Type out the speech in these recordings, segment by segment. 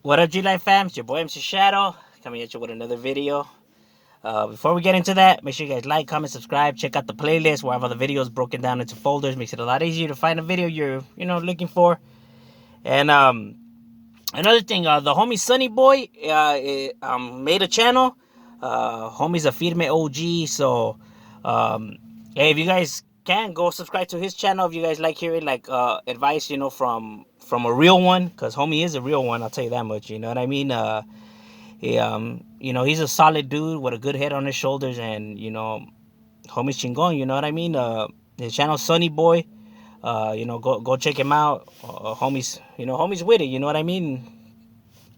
What up, G-Life fam? It's your boy MC Shadow coming at you with another video. Before we get into that, make sure you guys like, comment, subscribe. Check out the playlist where I have all the videos broken down into folders. Makes it a lot easier to find a video you're looking for. And another thing, the homie Sunny Boy made a channel. Homie's a Firme OG, so hey, if you guys can go subscribe to his channel if you guys like hearing like advice, from a real one, because homie is a real one. I'll tell you that much. You know what I mean? He's a solid dude with a good head on his shoulders, and homie's chingon. You know what I mean? His channel Sunny Boy. Go check him out. Homie's with it. You know what I mean?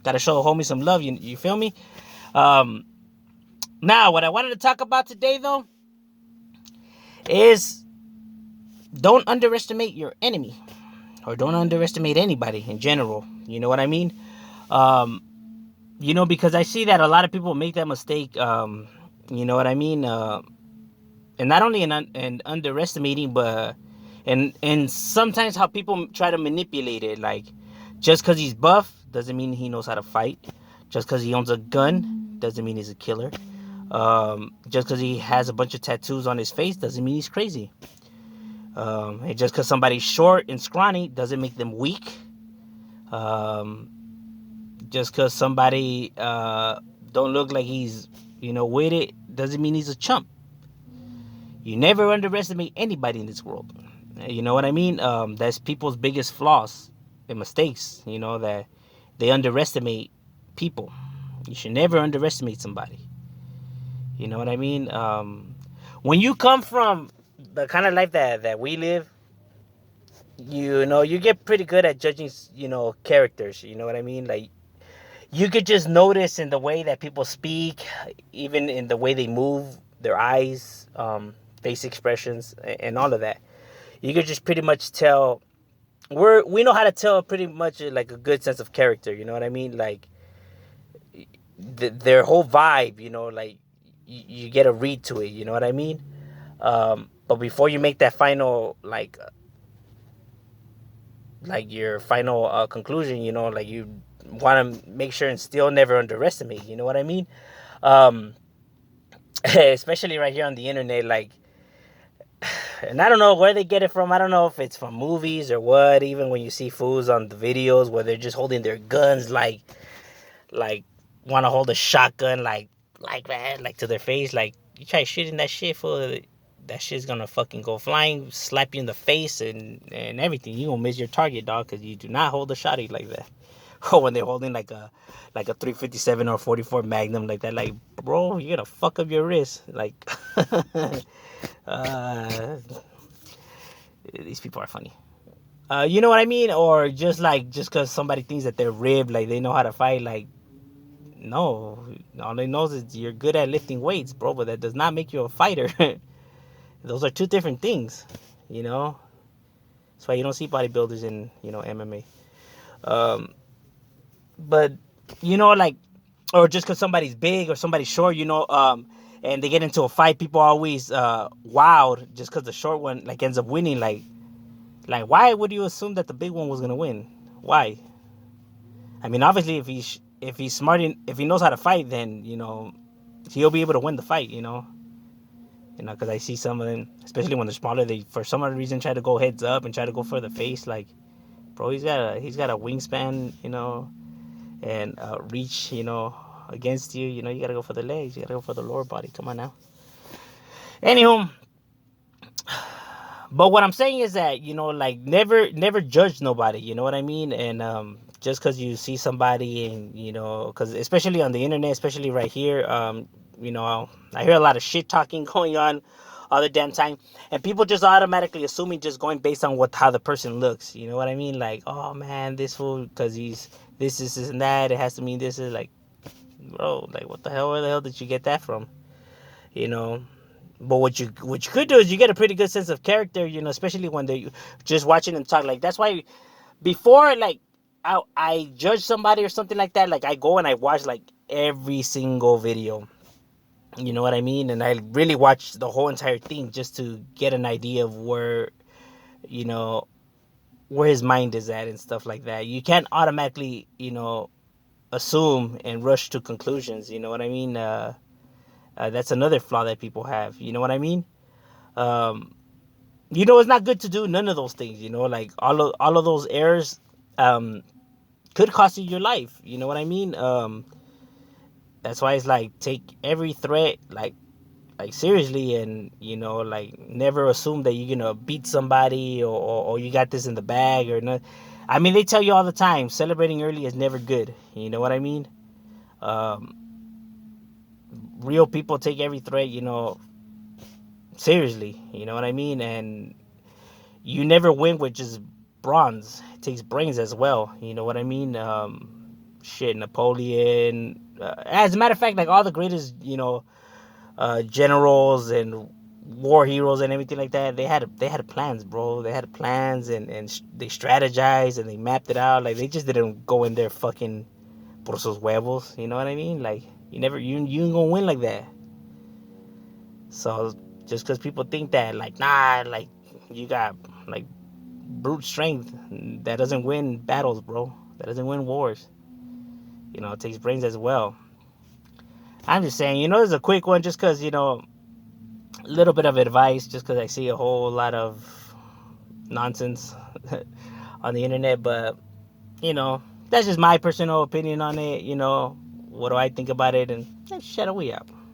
Gotta show homie some love. You feel me? Um, Now, what I wanted to talk about today, though, is don't underestimate your enemy, or don't underestimate anybody in general. You know what I mean? Because I see that a lot of people make that mistake. You know what I mean? And not only in underestimating, but and sometimes how people try to manipulate it. Like, just because he's buff doesn't mean he knows how to fight. Just because he owns a gun doesn't mean he's a killer. Just because he has a bunch of tattoos on his face doesn't mean he's crazy. And just because somebody's short and scrawny doesn't make them weak. Just because somebody don't look like he's with it doesn't mean he's a chump. You never underestimate anybody in this world. You know what I mean? That's people's biggest flaws and mistakes. That they underestimate people. You should never underestimate somebody. You know what I mean? When you come from the kind of life that we live, you get pretty good at judging, characters. You know what I mean? Like, you could just notice in the way that people speak, even in the way they move, their eyes, face expressions, and all of that. You could just pretty much tell. We know how to tell pretty much like a good sense of character. You know what I mean? Like, their whole vibe. Like, you get a read to it. You know what I mean? But before you make that final like your final conclusion, like, you want to make sure and still never underestimate. You know what I mean? Especially right here on the internet, like, and I don't know where they get it from. I don't know if it's from movies or what. Even when you see fools on the videos where they're just holding their guns, like want to hold a shotgun, like that, like to their face, like, you try shooting that shit, fool, that shit's gonna fucking go flying, slap you in the face, and everything. You gonna miss your target, dog, because you do not hold a shotty like that. Or when they're holding like a 357 or 44 Magnum like that, like, bro, you're gonna fuck up your wrist, like. uh, these people are funny. You know what I mean? Or just because somebody thinks that they're ribbed, like they know how to fight, like, no, all they knows is you're good at lifting weights, bro, but that does not make you a fighter. Those are two different things, you know. That's why you don't see bodybuilders in MMA. But like, or just because somebody's big or somebody's short, and they get into a fight, people are always wowed just because the short one like ends up winning. Like, why would you assume that the big one was gonna win? Why? I mean, obviously, if he's smart, if he knows how to fight, then he'll be able to win the fight. Because I see some of them, especially when they're smaller, they for some other reason try to go heads up and try to go for the face. Like, bro, he's got a wingspan, and reach, against you. You gotta go for the legs. You gotta go for the lower body. Come on now. Anywho, but what I'm saying is that like, never judge nobody. You know what I mean? And just because you see somebody, and because especially on the internet, especially right here, I hear a lot of shit talking going on all the damn time, and people just automatically assuming, just going based on how the person looks. You know what I mean? Like, oh man, this fool, because he's this and that, it has to mean this. Is like, bro, like, what the hell? Where the hell did you get that from? You know. But what you could do is you get a pretty good sense of character, especially when they just watching them talk. Like, that's why before, like, I judge somebody or something like that, like, I go and I watch like every single video. You know what I mean? And I really watch the whole entire thing just to get an idea of where his mind is at and stuff like that. You can't automatically, assume and rush to conclusions. You know what I mean? That's another flaw that people have. You know what I mean? Um, it's not good to do none of those things. Like all of those errors um, could cost you your life. You know what I mean? That's why it's like take every threat like seriously, and like never assume that you're gonna beat somebody, or you got this in the bag or not. I mean, they tell you all the time celebrating early is never good. You know what I mean? um, Real people take every threat seriously. You know what I mean? And you never win with just bronze. It takes brains as well. You know what I mean? Shit, Napoleon, as a matter of fact, like all the greatest generals and war heroes and everything like that, they had plans, bro. They had plans, and they strategized and they mapped it out. Like, they just didn't go in there fucking por sus huevos. You know what I mean? Like, you ain't gonna win like that. So just because people think that, like, nah, like, you got like brute strength, that doesn't win battles, bro. That doesn't win wars. It takes brains as well. I'm just saying, it's a quick one, just because a little bit of advice, just because I see a whole lot of nonsense on the internet. But that's just my personal opinion on it. What do I think about it? And shut we up.